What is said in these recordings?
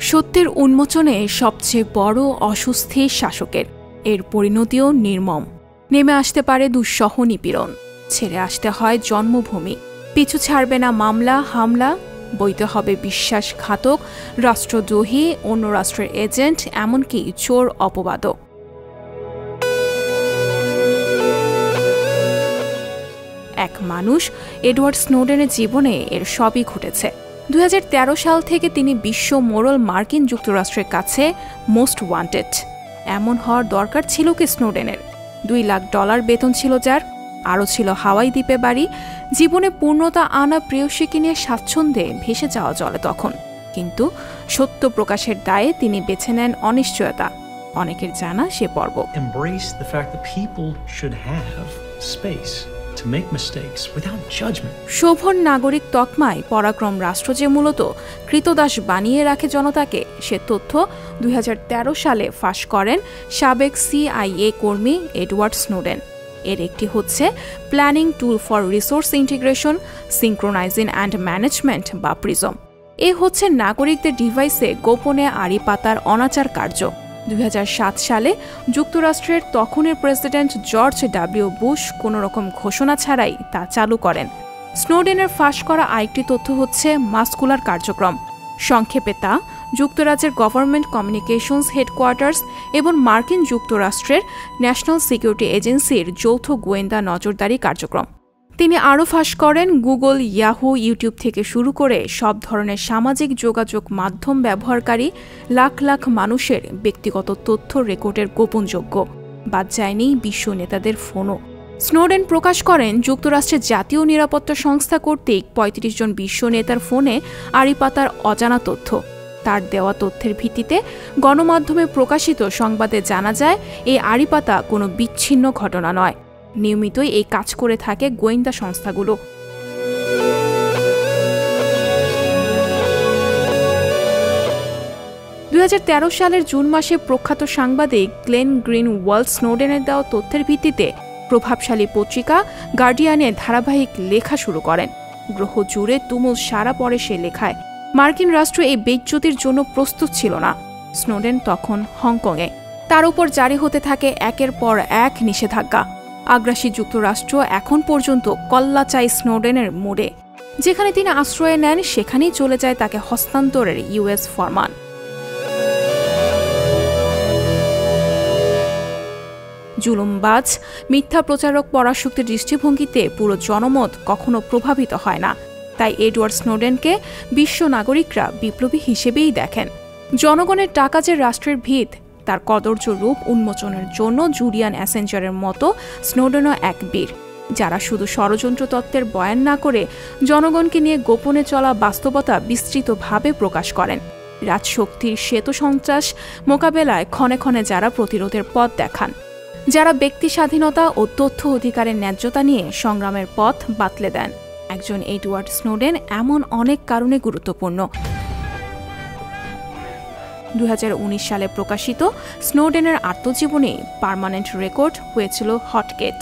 সত্যের উন্মোচনে সবচেয়ে বড় অস্বস্তির শাসকের এর পরিণতিও নির্মম। নেমে আসতে পারে দুঃসহ নিপীড়ন, ছেড়ে আসতে হয় জন্মভূমি, পিছু ছাড়বে না মামলা হামলা, বইতে হবে বিশ্বাসঘাতক, রাষ্ট্রদ্রোহী, অন্য রাষ্ট্রের এজেন্ট, এমনকি চোর অপবাদও। এক মানুষ, এডওয়ার্ড স্নোডেনের জীবনে এর সবই ঘটেছে। 2013 সাল থেকে তিনি বিশ্ব মোড়ল মার্কিন যুক্তরাষ্ট্রের কাছে মোস্ট ওয়ান্টেড। এমন হওয়ার দরকার ছিল কি স্নোডেনের? $2 লাখ বেতন ছিল যার, আরও ছিল হাওয়াই দ্বীপে বাড়ি। জীবনে পূর্ণতা আনা প্রেয়সীকে নিয়ে স্বাচ্ছন্দ্যে ভেসে যাওয়া চলে তখন। কিন্তু সত্য প্রকাশের দায়ে তিনি বেছে নেন অনিশ্চয়তা। অনেকের জানা সে পর্ব। শোভন নাগরিক তকমায় পরাক্রম রাষ্ট্র যে মূলত কৃতদাস বানিয়ে রাখে জনতাকে, সে তথ্য 2013 সালে ফাঁস করেন সাবেক CIA কর্মী এডওয়ার্ড স্নোডেন। এর একটি হচ্ছে planning tool for resource integration, synchronizing and management বা প্রিজম। এ হচ্ছে নাগরিকদের ডিভাইসে গোপনে আড়ি পাতার অনাচার কার্য। 2007 সালে যুক্তরাষ্ট্রের তখনের প্রেসিডেন্ট জর্জ W. বুশ কোনোরকম ঘোষণা ছাড়াই তা চালু করেন। স্নোডেনের ফাঁস করা আরেকটি তথ্য হচ্ছে মাস্কুলার কার্যক্রম। সংক্ষেপে তা যুক্তরাজ্যের গভর্নমেন্ট কমিউনিকেশনস হেডকোয়ার্টার্স এবং মার্কিন যুক্তরাষ্ট্রের ন্যাশনাল সিকিউরিটি এজেন্সির যৌথ গোয়েন্দা নজরদারি কার্যক্রম। তিনি আরও ফাঁস করেন গুগল, ইয়াহু, ইউটিউব থেকে শুরু করে সব ধরনের সামাজিক যোগাযোগ মাধ্যম ব্যবহারকারী লাখ লাখ মানুষের ব্যক্তিগত তথ্য রেকর্ডের গোপনযোগ্য। বাদ যায়নি বিশ্ব নেতাদের ফোনও। স্নোডেন প্রকাশ করেন যুক্তরাষ্ট্রের জাতীয় নিরাপত্তা সংস্থা কর্তৃক 35 জন বিশ্ব নেতার ফোনে আড়ি পাতার অজানা তথ্য। তার দেওয়া তথ্যের ভিত্তিতে গণমাধ্যমে প্রকাশিত সংবাদে জানা যায় এই আড়ি পাতা কোনো বিচ্ছিন্ন ঘটনা নয়। নিয়মিতই এই কাজ করে থাকে গোয়েন্দা সংস্থাগুলো। 2013 সালের জুন মাসে প্রখ্যাত সাংবাদিক গ্লেন গ্রিনওয়াল্ড স্নোডেনের দেওয়া তথ্যের ভিত্তিতে প্রভাবশালী পত্রিকা গার্ডিয়ানে ধারাবাহিক লেখা শুরু করেন। গ্রহ জুড়ে তুমুল সাড়া পড়ে সে লেখায়। মার্কিন রাষ্ট্র এই বেইজ্জতির জন্য প্রস্তুত ছিল না। স্নোডেন তখন হংকংয়ে। তার উপর জারি হতে থাকে একের পর এক নিষেধাজ্ঞা। আগ্রাসী যুক্তরাষ্ট্র এখন পর্যন্ত কল্লা চাই স্নোডেনের মোড়ে। যেখানে তিনি আশ্রয় নেন সেখানেই চলে যায় তাকে হস্তান্তরের US ফরমান। জুলুমবাজ, মিথ্যা প্রচারক পরাশক্তির দৃষ্টিভঙ্গিতে পুরো জনমত কখনো প্রভাবিত হয় না। তাই এডওয়ার্ড স্নোডেনকে বিশ্ব নাগরিকরা বিপ্লবী হিসেবেই দেখেন। জনগণের টাকা যে রাষ্ট্রের ভিত, তার কদর্য রূপ উন্মোচনের জন্য জুলিয়ান অ্যাসেঞ্জারের মতো স্নোডেনও এক বীর, যারা শুধু ষড়যন্ত্র তত্ত্বের বয়ান না করে জনগণকে নিয়ে গোপনে চলা বাস্তবতা বিস্তৃতভাবে প্রকাশ করেন। রাজশক্তির শ্বেত সন্ত্রাস মোকাবেলায় ক্ষণে ক্ষণে যারা প্রতিরোধের পথ দেখান, যারা ব্যক্তি স্বাধীনতা ও তথ্য অধিকারের ন্যায্যতা নিয়ে সংগ্রামের পথ বাতলে দেন। একজন এডওয়ার্ড স্নোডেন এমন অনেক কারণে গুরুত্বপূর্ণ। 2019 সালে প্রকাশিত স্নোডেনের আত্মজীবনী পার্মানেন্ট রেকর্ড হয়েছিল হটকেট।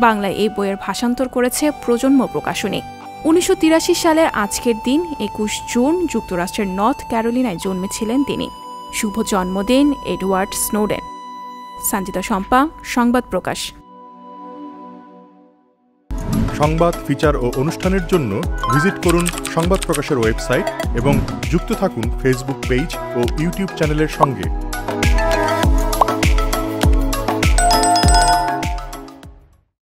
বাংলায় এই বইয়ের ভাষান্তর করেছে প্রজন্ম প্রকাশনী। 1983 সালের আজকের দিন 21 জুন যুক্তরাষ্ট্রের নর্থ ক্যারোলিনায় জন্মেছিলেন তিনি। শুভ জন্মদিন এডওয়ার্ড স্নোডেন। সঞ্জিতা শম্পা, সংবাদ প্রকাশ। সংবাদ, ফিচার ও অনুষ্ঠানের জন্য ভিজিট করুন সংবাদ প্রকাশের ওয়েবসাইট এবং যুক্ত থাকুন ফেসবুক পেজ ও ইউটিউব চ্যানেলের সঙ্গে।